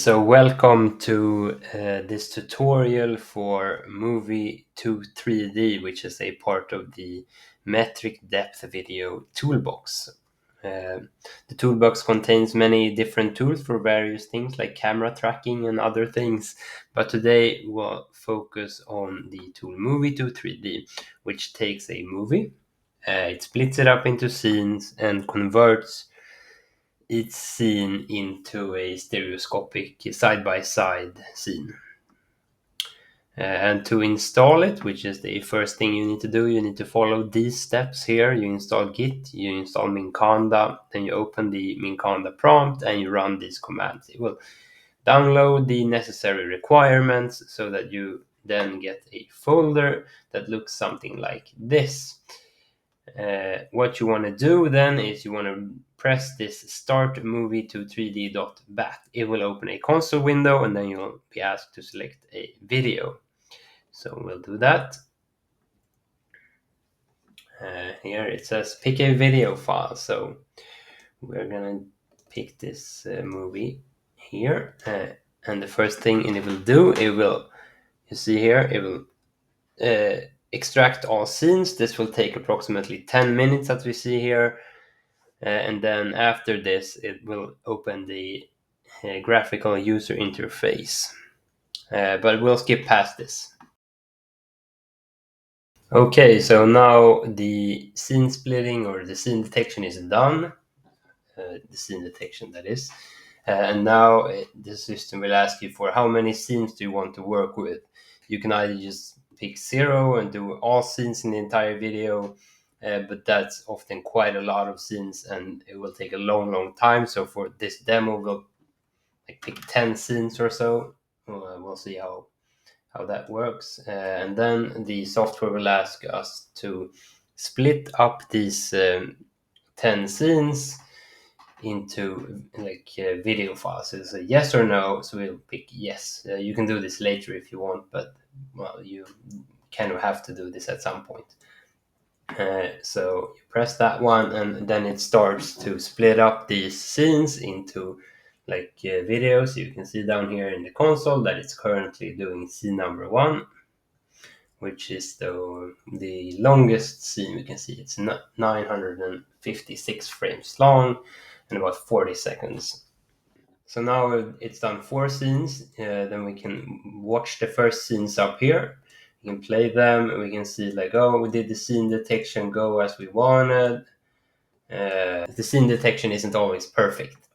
So welcome to this tutorial for MDVToolbox 3D, which is a part of the metric depth video toolbox. The toolbox contains many different tools for various things like camera tracking and other things, but today we'll focus on the tool MDVTool 3D, which takes a movie, it splits it up into scenes and converts each scene into a stereoscopic side-by-side scene. And to install it, which is the first thing you need to do, you need to follow these steps here. You install Git, you install Minconda, then you open the Minconda prompt and you run these commands. It will download the necessary requirements so that you then get a folder that looks something like this. What you want to do then is you want to press this start MDVTool3D.bat. It will open a console window and then you'll be asked to select a video. So we'll do that. Here it says pick a video file. So we're gonna pick this movie here. And the first thing it will do, you see here, it will extract all scenes. This will take approximately 10 minutes, as we see here. And then after this, it will open the graphical user interface. But we'll skip past this. Okay, so now the scene splitting or the scene detection is done. The scene detection, that is. And now the system will ask you for how many scenes do you want to work with. You can either just pick 0 and do all scenes in the entire video, but that's often quite a lot of scenes and it will take a long time. So for this demo, we'll pick 10 scenes or so. We'll see how that works. And then the software will ask us to split up these 10 scenes into video files. So it's a yes or no, so we'll pick yes. You can do this later if you want, but well, you kind of have to do this at some point. So you press that one and then it starts to split up these scenes into videos. You can see down here in the console that it's currently doing scene number 1, which is the longest scene we can see. It's 956 frames long and about 40 seconds. So now it's done 4 scenes. Then we can watch the first scenes up here. We can play them. We can see we did the scene detection go as we wanted. The scene detection isn't always perfect.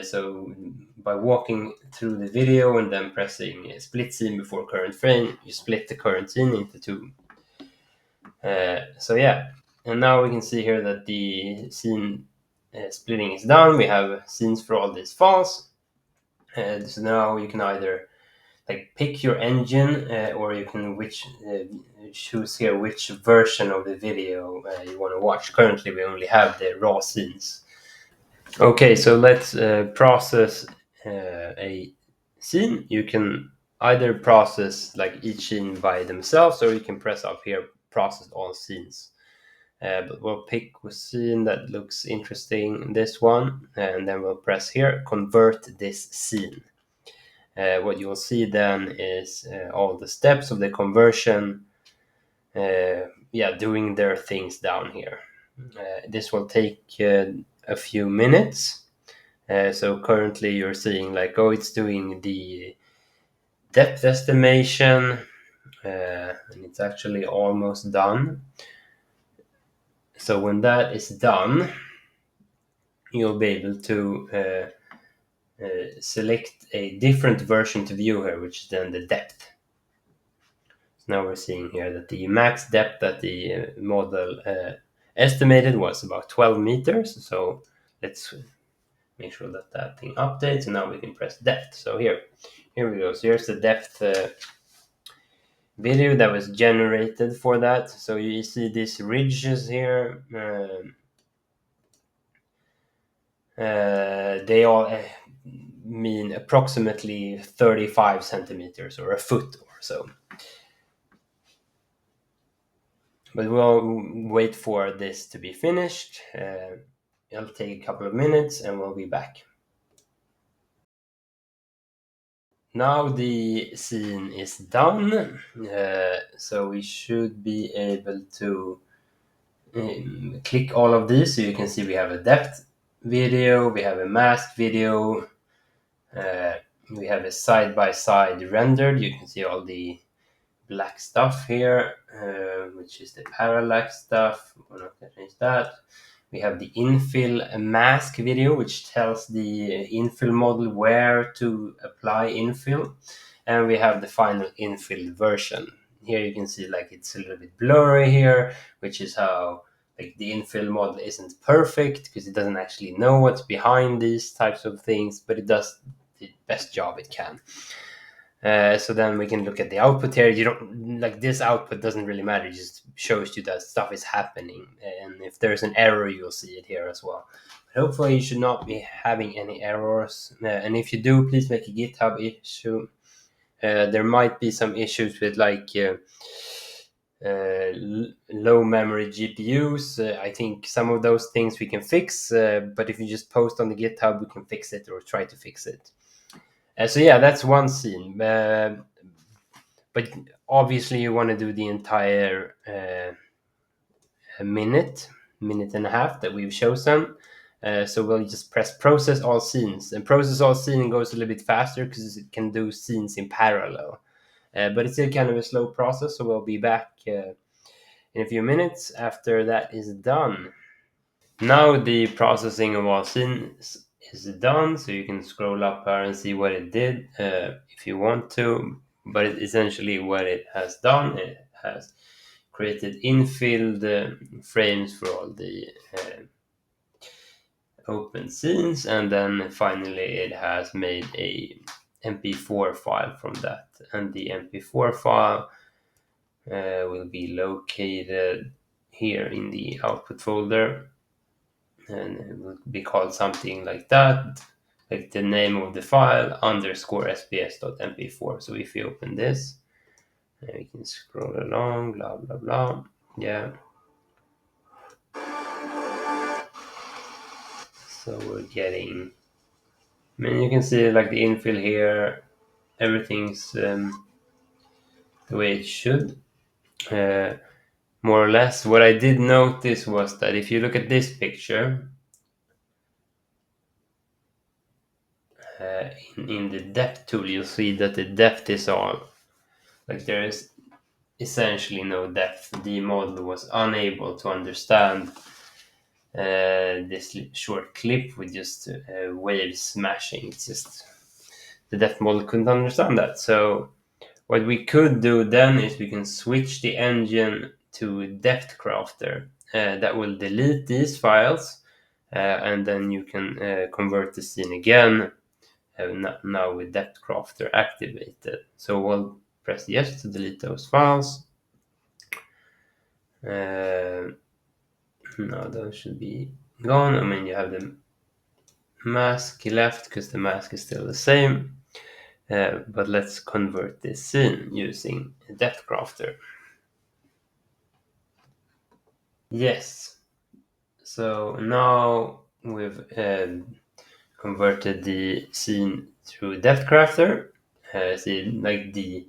So by walking through the video and then pressing split scene before current frame, you split the current scene into 2. So yeah, and now we can see here that the scene splitting is done. We have scenes for all these files. So now you can either pick your engine or you can choose here which version of the video you want to watch. Currently we only have the raw scenes. Okay, so let's process a scene. You can either process each scene by themselves, or you can press up here, process all scenes. But we'll pick a scene that looks interesting, this one, and then we'll press here, convert this scene. What you'll see then is all the steps of the conversion, doing their things down here. This will take a few minutes. So currently you're seeing it's doing the depth estimation, and it's actually almost done. So when that is done, you'll be able to select a different version to view here, which is then the depth. So now we're seeing here that the max depth that the model estimated was about 12 meters. So let's make sure that thing updates, and now we can press depth. So here we go. So here's the depth video that was generated for that. So you see these ridges here. They all mean approximately 35 centimeters or a foot or so. But we'll wait for this to be finished. It'll take a couple of minutes and we'll be back. Now the scene is done, so we should be able to click all of these. So you can see we have a depth video, we have a mask video, uh, we have a side-by-side rendered. You can see all the black stuff here, which is the parallax stuff. We're not going to change that. We have the infill mask video, which tells the infill model where to apply infill. And we have the final infill version. Here you can see like it's a little bit blurry here, which is how like the infill model isn't perfect because it doesn't actually know what's behind these types of things, but it does the best job it can. So then we can look at the output here. You don't like this output doesn't really matter. It just shows you that stuff is happening, and if there's an error, you'll see it here as well. But hopefully, you should not be having any errors. And if you do, please make a GitHub issue. There might be some issues with like low memory GPUs. I think some of those things we can fix. But if you just post on the GitHub, we can fix it or try to fix it. So yeah, that's one scene. But obviously, you want to do the entire minute and a half that we've chosen. So we'll just press process all scenes. And process all scene goes a little bit faster because it can do scenes in parallel. But it's still kind of a slow process, so we'll be back in a few minutes after that is done. Now the processing of all scenes is done, so you can scroll up here and see what it did if you want to. But essentially what it has done, it has created infilled frames for all the open scenes, and then finally it has made a MP4 file from that. And the MP4 file will be located here in the output folder, and it will be called something like that, like the name of the file underscore sbs.mp4. So if you open this, we can scroll along, blah blah blah. Yeah. So we're getting. I mean, you can see like the infill here. Everything's the way it should. More or less. What I did notice was that if you look at this picture, in the depth tool, you'll see that the depth is all like there is essentially no depth. The model was unable to understand this short clip with just waves smashing. It's just the depth model couldn't understand that. So what we could do then is we can switch the engine to Depth Crafter. That will delete these files, and then you can convert the scene again. Now with Depth Crafter activated. So we'll press yes to delete those files. Now those should be gone. I mean, you have the mask left because the mask is still the same. But let's convert this scene using Depth Crafter. Yes. So now we've converted the scene through Depth Crafter. See, like the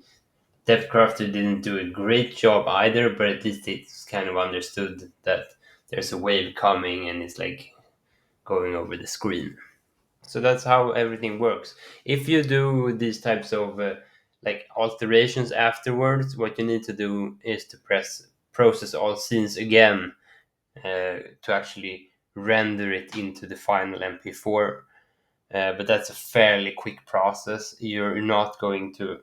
Depth Crafter didn't do a great job either, but at least it's kind of understood that there's a wave coming and it's like going over the screen. So that's how everything works. If you do these types of like alterations afterwards, what you need to do is to press process all scenes again to actually render it into the final MP4. But that's a fairly quick process. You're not going to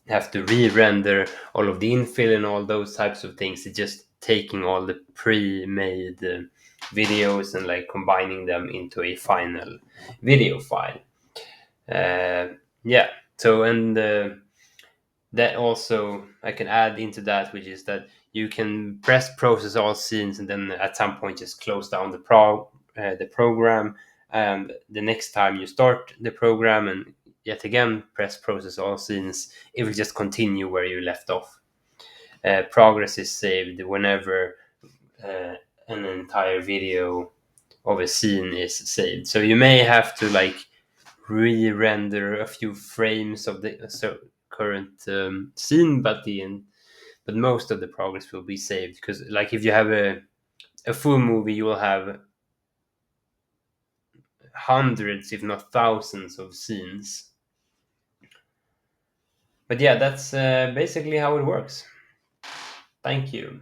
have to re-render all of the infill and all those types of things. It's just taking all the pre-made videos and like combining them into a final video file. Yeah. So and that also I can add into that, which is that you can press process all scenes and then at some point just close down the program, and the next time you start the program and yet again press process all scenes, it will just continue where you left off. Progress is saved whenever an entire video of a scene is saved. So you may have to like re-render a few frames of the current scene, but most of the progress will be saved, because like if you have a full movie, you will have hundreds, if not thousands, of scenes. But yeah, that's basically how it works. Thank you.